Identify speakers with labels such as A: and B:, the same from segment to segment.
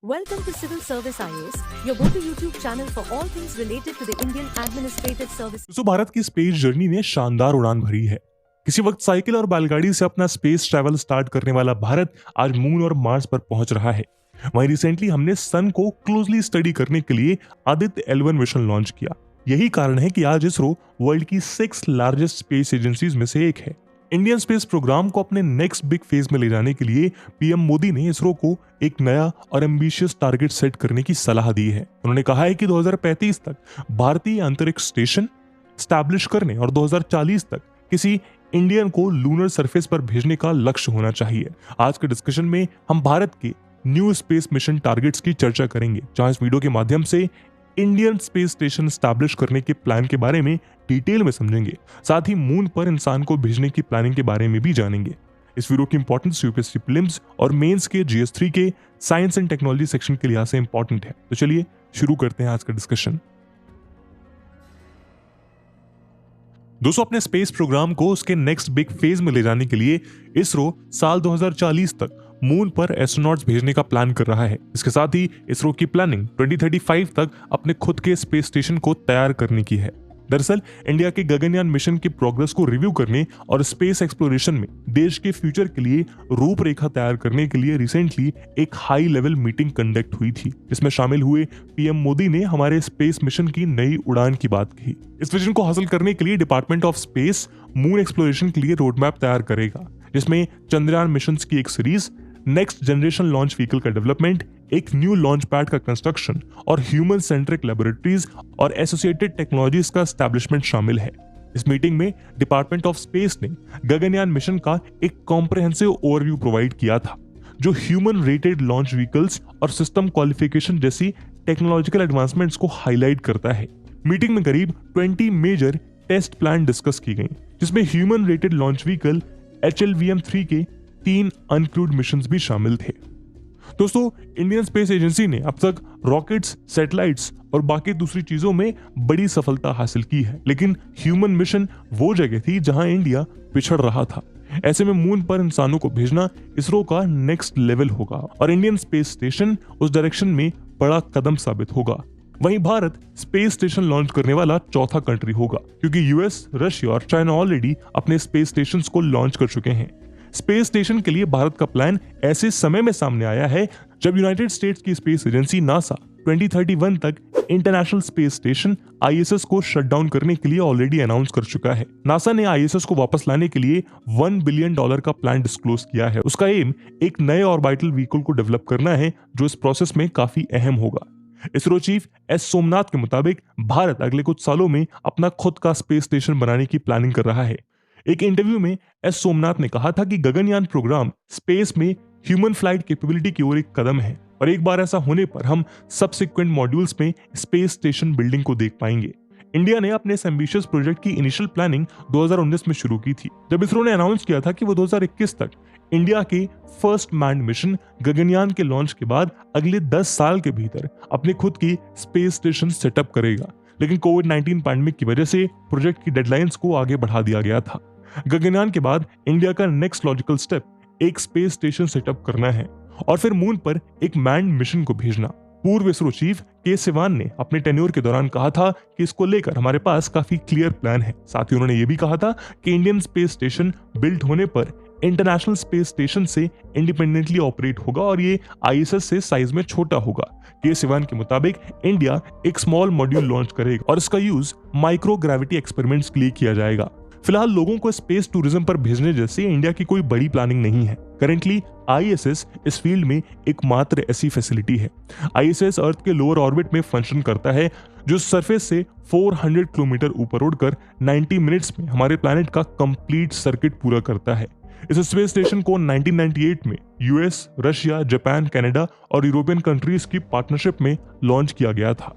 A: Welcome to Civil Service IAS, your go-to YouTube channel for all things related to the Indian Administrative Service.
B: तो भारत की space journey ने शानदार उड़ान भरी है। किसी वक्त साइकिल और बैलगाड़ी से अपना स्पेस ट्रैवल स्टार्ट करने वाला भारत आज मून और मार्स पर पहुंच रहा है। वहीं रिसेंटली हमने सन को क्लोजली स्टडी करने के लिए आदित्य L1 मिशन लॉन्च किया। यही कारण है कि आज इसरो वर्ल्ड की 6 लार्जेस्ट स्पेस एजेंसीज में से एक है। इंडियन स्पेस प्रोग्राम को अपने नेक्स्ट बिग फेज में ले जाने के लिए पीएम मोदी ने इसरो को एक नया और एम्बिशियस टारगेट सेट करने की सलाह दी है। उन्होंने कहा है कि 2035 तक भारतीय अंतरिक्ष स्टेशन स्टैब्लिश करने और 2040 तक किसी इंडियन को लूनर सरफेस पर भेजने का लक्ष्य होना चाहिए। आज के डिस्कशन में हम भारत के न्यू स्पेस मिशन टारगेट्स की चर्चा करेंगे, जहां इस वीडियो के माध्यम से इंडियन स्पेस स्टेशन स्टैब्लिश करने के प्लान के बारे में डिटेल में समझेंगे। साथ ही मून पर इंसान को भेजने की प्लानिंग के बारे में भी जानेंगे। इस वीडियो की इंपॉर्टेंस यूपीएससी प्रीलिम्स और मेंस के GS3 के साइंस एंड टेक्नोलॉजी सेक्शन के लिहाज से इंपॉर्टेंट है। तो चलिए शुरू करते हैं आज का डिस्कशन। दोस्तों, अपने स्पेस प्रोग्राम को उसके नेक्स्ट बिग फेज में ले जाने के लिए इसरो साल 2040 तक मून पर एस्ट्रोनॉट्स भेजने का प्लान कर रहा है। इसके साथ ही इसरो की प्लानिंग 2035 तक अपने खुद के स्पेस स्टेशन को तैयार करने की है। दरअसल इंडिया के गगनयान मिशन की प्रोग्रेस को रिव्यू करने और स्पेस एक्सप्लोरेशन में देश के फ्यूचर के लिए रूपरेखा तैयार करने के लिए रिसेंटली एक हाई लेवल मीटिंग कंडक्ट हुई थी, जिसमें शामिल हुए पीएम मोदी ने हमारे स्पेस मिशन की नई उड़ान की बात कही। इस विजन को हासिल करने के लिए department of space moon exploration के लिए रोड मैप तैयार करेगा, जिसमें चंद्रयान मिशन की एक series, next generation launch vehicle का डेवलपमेंट, एक न्यू लॉन्च पैड का कंस्ट्रक्शन और ह्यूमन सेंट्रिक लेबोरेटरीज और एसोसिएटेड टेक्नोलॉजीज का एस्टैब्लिशमेंट शामिल है। इस मीटिंग में डिपार्टमेंट ऑफ स्पेस ने गगनयान मिशन का एक कॉम्प्रिहेंसिव ओवरव्यू प्रोवाइड किया था, जो ह्यूमन रेटेड लॉन्च व्हीकल्स और सिस्टम क्वालिफिकेशन जैसी टेक्नोलॉजिकल एडवांसमेंट्स को हाईलाइट करता है। मीटिंग में करीब 20 मेजर टेस्ट प्लान डिस्कस की गई, जिसमें human rated launch vehicle HLVM-3 के 3 अनक्रूड मिशंस भी शामिल थे। दोस्तों, इंडियन स्पेस एजेंसी ने अब तक रॉकेट्स, सैटेलाइट्स और बाकी दूसरी चीजों में बड़ी सफलता हासिल की है, लेकिन ह्यूमन मिशन वो जगह थी जहां इंडिया पिछड़ रहा था। ऐसे में मून पर इंसानों को भेजना इसरो का नेक्स्ट लेवल होगा और इंडियन स्पेस स्टेशन उस डायरेक्शन में बड़ा कदम साबित होगा। वहीं भारत स्पेस स्टेशन लॉन्च करने वाला चौथा कंट्री होगा, क्योंकि यूएस, रशिया और चाइना ऑलरेडी अपने स्पेस स्टेशन को लॉन्च कर चुके हैं। स्पेस स्टेशन के लिए भारत का प्लान ऐसे समय में सामने आया है जब यूनाइटेड स्टेट्स की स्पेस एजेंसी नासा 2031 तक इंटरनेशनल स्पेस स्टेशन ISS को शट डाउन करने के लिए ऑलरेडी अनाउंस कर चुका है। नासा ने ISS को वापस लाने के लिए $1 बिलियन का प्लान डिस्क्लोज किया है। उसका एम एक नए ऑर्बिटल व्हीकल को डेवलप करना है, जो इस प्रोसेस में काफी अहम होगा। इसरो चीफ S सोमनाथ के मुताबिक भारत अगले कुछ सालों में अपना खुद का स्पेस स्टेशन बनाने की प्लानिंग कर रहा है। एक इंटरव्यू में S सोमनाथ ने कहा था कि गगनयान प्रोग्राम स्पेस में ह्यूमन फ्लाइट कैपेबिलिटी की ओर एक कदम है और एक बार ऐसा होने पर हम सबसिक्वेंट मॉड्यूल्स में स्पेस स्टेशन बिल्डिंग को देख पाएंगे। इंडिया ने अपने इस एम्बिशियस प्रोजेक्ट की इनिशियल प्लानिंग 2019 में शुरू की थी, जब इसरो ने अनाउंस किया था कि वो 2021 तक इंडिया के फर्स्ट मैन्ड मिशन गगनयान के लॉन्च के बाद अगले 10 साल के भीतर अपने खुद की स्पेस स्टेशन सेटअप करेगा। लेकिन कोविड-19 पैंडेमिक की वजह से प्रोजेक्ट की डेडलाइंस को आगे बढ़ा दिया गया था। गगनयान के बाद इंडिया का नेक्स्ट लॉजिकल स्टेप एक स्पेस स्टेशन सेटअप करना है और फिर मून पर एक मैन्ड मिशन को भेजना। पूर्व इसरो चीफ के सिवान ने अपने टेन्योर के दौरान कहा था कि इसको लेकर हमारे पास काफी क्लियर प्लान है। साथ ही उन्होंने ये भी कहा था कि इंडियन स्पेस स्टेशन बिल्ड होने पर इंटरनेशनल स्पेस स्टेशन से इंडिपेंडेंटली ऑपरेट होगा और ये ISS से साइज में छोटा होगा। के सिवान के मुताबिक इंडिया एक स्मॉल मॉड्यूल लॉन्च करेगा और इसका यूज माइक्रो ग्रेविटी एक्सपेरिमेंट्स के लिए किया जाएगा। फिलहाल लोगों को स्पेस टूरिज्म पर भेजने जैसे इंडिया की कोई बड़ी प्लानिंग नहीं है। करेंटली ISS इस फील्ड में एकमात्र ऐसी फैसिलिटी है। ISS अर्थ के लोअर ऑर्बिट में फंक्शन करता है, जो सरफेस से 400 किलोमीटर ऊपर उड़कर 90 मिनट्स में हमारे प्लैनेट का कंप्लीट सर्किट पूरा करता है। इस स्पेस स्टेशन को 1998 में यूएस, रशिया, जापान, कनाडा और यूरोपियन कंट्रीज की पार्टनरशिप में लॉन्च किया गया था।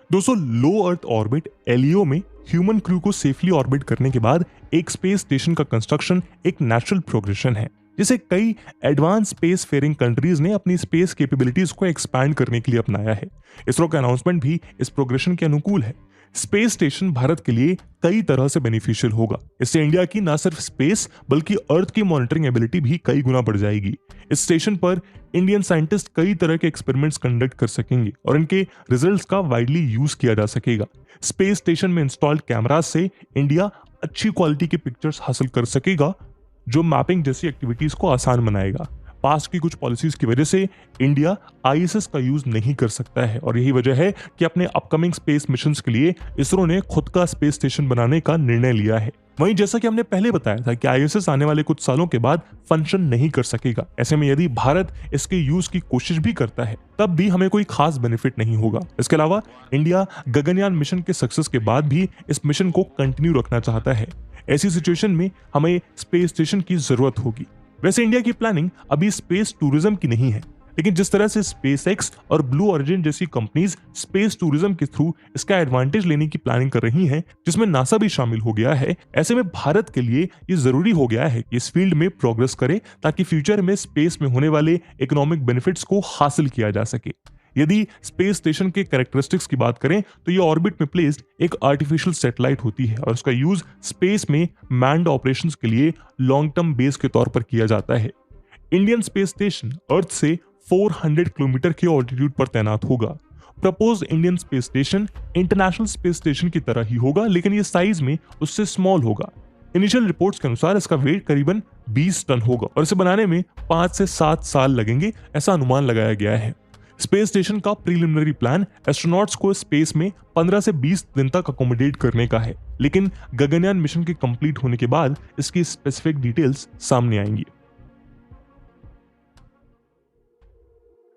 B: दोस्तों, लो अर्थ ऑर्बिट LEO में ह्यूमन क्रू को सेफली ऑर्बिट करने के बाद एक स्पेस स्टेशन का कंस्ट्रक्शन एक नेचुरल प्रोग्रेशन है, जिसे कई एडवांस स्पेस फेयरिंग कंट्रीज ने अपनी स्पेस कैपेबिलिटीज को एक्सपैंड करने के लिए अपनाया है। इसरो का अनाउंसमेंट भी इस प्रोग्रेशन के अनुकूल है। स्पेस स्टेशन भारत के लिए कई तरह से बेनिफिशियल होगा। इससे इंडिया की न सिर्फ स्पेस बल्कि अर्थ की मॉनिटरिंग एबिलिटी भी कई गुना बढ़ जाएगी। इस स्टेशन पर इंडियन साइंटिस्ट कई तरह के एक्सपेरिमेंट्स कंडक्ट कर सकेंगे और इनके रिजल्ट्स का वाइडली यूज किया जा सकेगा। स्पेस स्टेशन में इंस्टॉल्ड कैमराज से इंडिया अच्छी क्वालिटी के पिक्चर्स हासिल कर सकेगा, जो मैपिंग जैसी एक्टिविटीज को आसान बनाएगा। पास्ट की कुछ पॉलिसीज की वजह से इंडिया आईएसएस का यूज नहीं कर सकता है और यही वजह है कि अपने अपकमिंग स्पेस मिशंस के लिए इसरो ने खुद का स्पेस स्टेशन बनाने का निर्णय लिया है। वहीं जैसा कि हमने पहले बताया था कि आईएसएस आने वाले कुछ सालों के बाद फंक्शन नहीं कर सकेगा। ऐसे में यदि भारत इसके यूज की कोशिश भी करता है तब भी हमें कोई खास बेनिफिट नहीं होगा। इसके अलावा इंडिया गगनयान मिशन के सक्सेस के बाद भी इस मिशन को कंटिन्यू रखना चाहता है। ऐसी सिचुएशन में हमें स्पेस स्टेशन की जरूरत होगी। वैसे इंडिया की प्लानिंग अभी स्पेस टूरिज्म की नहीं है, लेकिन जिस तरह से स्पेस एक्स और ब्लू ओरिजिन जैसी कंपनीज स्पेस टूरिज्म के थ्रू इसका एडवांटेज लेने की प्लानिंग कर रही हैं, जिसमें नासा भी शामिल हो गया है, ऐसे में भारत के लिए ये जरूरी हो गया है कि इस फील्ड में प्रोग्रेस करे ताकि फ्यूचर में स्पेस में होने वाले इकोनॉमिक बेनिफिट्स को हासिल किया जा सके। यदि स्पेस स्टेशन के कैरेक्टरिस्टिक्स की बात करें तो ये ऑर्बिट में प्लेस्ड एक आर्टिफिशियल सैटेलाइट होती है और उसका यूज स्पेस में मैन्ड ऑपरेशंस के लिए लॉन्ग टर्म बेस के तौर पर किया जाता है। इंडियन स्पेस स्टेशन अर्थ से 400 किलोमीटर के ऑल्टीट्यूड पर तैनात होगा। Propose Indian space station international space station की तरह ही होगा, लेकिन ये साइज में उससे स्मॉल होगा। इनिशियल रिपोर्ट्स के अनुसार इसका वेट करीबन 20 टन होगा और इसे बनाने में 5 से 7 साल लगेंगे, ऐसा अनुमान लगाया गया है। स्पेस स्टेशन का प्रीलिमिनरी प्लान एस्ट्रोनॉट्स को स्पेस में 15 से 20 दिन तक अकोमोडेट करने का है, लेकिन गगनयान मिशन के कंप्लीट होने के बाद इसकी स्पेसिफिक डिटेल्स सामने आएंगी।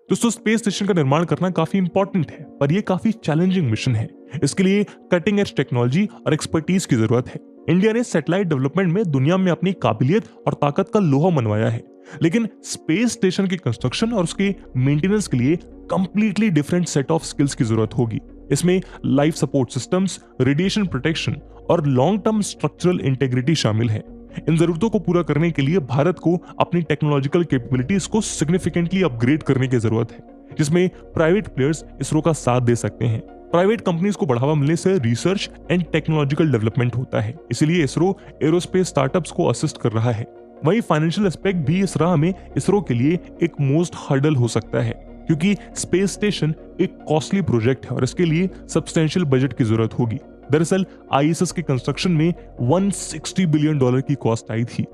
B: दोस्तों, स्पेस स्टेशन का निर्माण करना काफी इंपॉर्टेंट है, पर यह काफी चैलेंजिंग मिशन है। इसके लिए कटिंग एज टेक्नोलॉजी और एक्सपर्टीज की जरूरत है। इंडिया ने सैटेलाइट डेवलपमेंट में दुनिया में अपनी काबिलियत और ताकत का लोहा मनवाया है, लेकिन स्पेस स्टेशन की कंस्ट्रक्शन और उसके मेंटेनेंस के लिए completely different set of skills की जरूरत होगी। इसमें life support systems, radiation protection और लॉन्ग टर्म स्ट्रक्चरल इंटेग्रिटी शामिल है। इन जरूरतों को पूरा करने के लिए भारत को अपनी टेक्नोलॉजिकल कैपेबिलिटीज को सिग्निफिकेंटली अपग्रेड करने की जरूरत है, जिसमें प्राइवेट प्लेयर्स इसरो का साथ दे सकते हैं। प्राइवेट कंपनीज को बढ़ावा मिलने से रिसर्च एंड टेक्नोलॉजिकल डेवलपमेंट होता है, इसलिए इसरो एरोस्पेस स्टार्टअप्स को असिस्ट कर रहा है। वहीं फाइनेंशियल एस्पेक्ट भी इस राह में इसरो के लिए एक मोस्ट हर्डल हो सकता है, क्योंकि स्पेस स्टेशन एक कॉस्टली प्रोजेक्ट है और इसके लिए सब्सटेंशियल बजट की जरूरत होगी। दरअसल आईएसएस के कंस्ट्रक्शन में $160 बिलियन की कॉस्ट आई थी।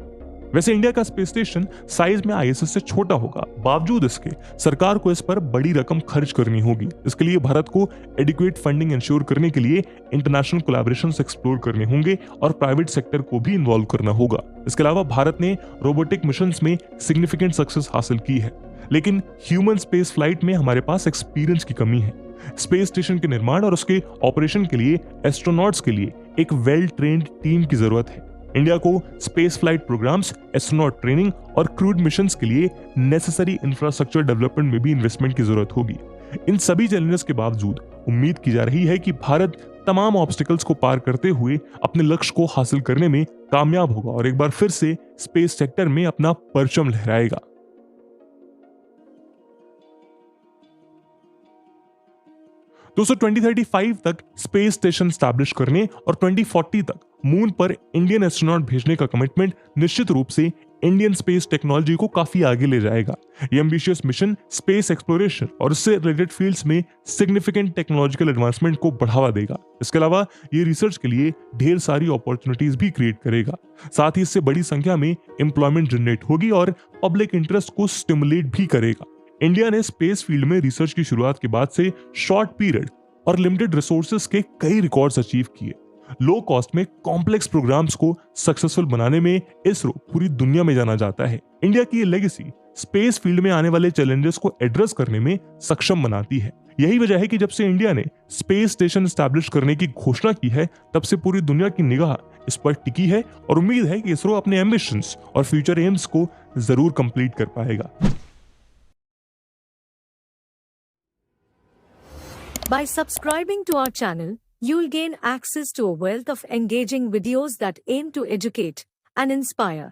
B: वैसे इंडिया का स्पेस स्टेशन साइज में आईएसएस से छोटा होगा, बावजूद इसके सरकार को इस पर बड़ी रकम खर्च करनी होगी। इसके लिए भारत को एडिक्वेट फंडिंग इंश्योर करने के लिए इंटरनेशनल कोलैबोरेशंस एक्सप्लोर करने होंगे और प्राइवेट सेक्टर को भी इन्वॉल्व करना होगा। इसके अलावा भारत ने रोबोटिक मिशंस में सिग्निफिकेंट सक्सेस हासिल की है, लेकिन ह्यूमन स्पेस फ्लाइट में हमारे पास एक्सपीरियंस की कमी है। स्पेस स्टेशन के निर्माण और उसके ऑपरेशन के लिए एस्ट्रोनॉट्स के लिए एक वेल ट्रेन्ड टीम की जरूरत है। इंडिया को space flight programs, astronaut training और क्रूड मिशंस के लिए नेसेसरी इंफ्रास्ट्रक्चर डेवलपमेंट में भी इन्वेस्टमेंट की जरूरत होगी। इन सभी चैलेंजेस के बावजूद उम्मीद की जा रही है कि भारत तमाम ऑब्स्टिकल्स को पार करते हुए अपने लक्ष्य को हासिल करने में कामयाब होगा और एक बार फिर से स्पेस सेक्टर में अपना परचम लहराएगा। दोस्तों, 2035 तक स्पेस स्टेशन स्टैब्लिश करने और 2040 तक मून पर इंडियन एस्ट्रोनॉट भेजने का कमिटमेंट निश्चित रूप से इंडियन स्पेस टेक्नोलॉजी को काफी आगे ले जाएगा। ये एम्बिशियस मिशन स्पेस एक्सप्लोरेशन और इससे रिलेटेड फील्ड्स में सिग्निफिकेंट टेक्नोलॉजिकल एडवांसमेंट को बढ़ावा देगा। इसके अलावा ये रिसर्च के लिए ढेर सारी अपॉर्चुनिटीज भी क्रिएट करेगा। साथ ही इससे बड़ी संख्या में एम्प्लॉयमेंट जनरेट होगी और पब्लिक इंटरेस्ट को स्टिमुलेट भी करेगा। इंडिया ने स्पेस फील्ड में रिसर्च की शुरुआत के बाद से शॉर्ट पीरियड और लिमिटेड रिसोर्सेज के कई रिकॉर्ड्स अचीव किए। लो कॉस्ट में कॉम्प्लेक्स प्रोग्राम्स को सक्सेसफुल बनाने में इसरो पूरी दुनिया में जाना जाता है। इंडिया की ये लेगेसी स्पेस फील्ड में आने वाले चैलेंजेस को एड्रेस करने में सक्षम बनाती है। यही वजह है कि जब से इंडिया ने स्पेस स्टेशन एस्टैब्लिश करने की घोषणा की है, तब से पूरी दुनिया की निगाह इस पर टिकी है और उम्मीद है कि इसरो अपने एम्बिशंस और फ्यूचर एम्स को जरूर कंप्लीट कर पाएगा।
A: By subscribing to our channel, you'll gain access to a wealth of engaging videos that aim to educate and inspire.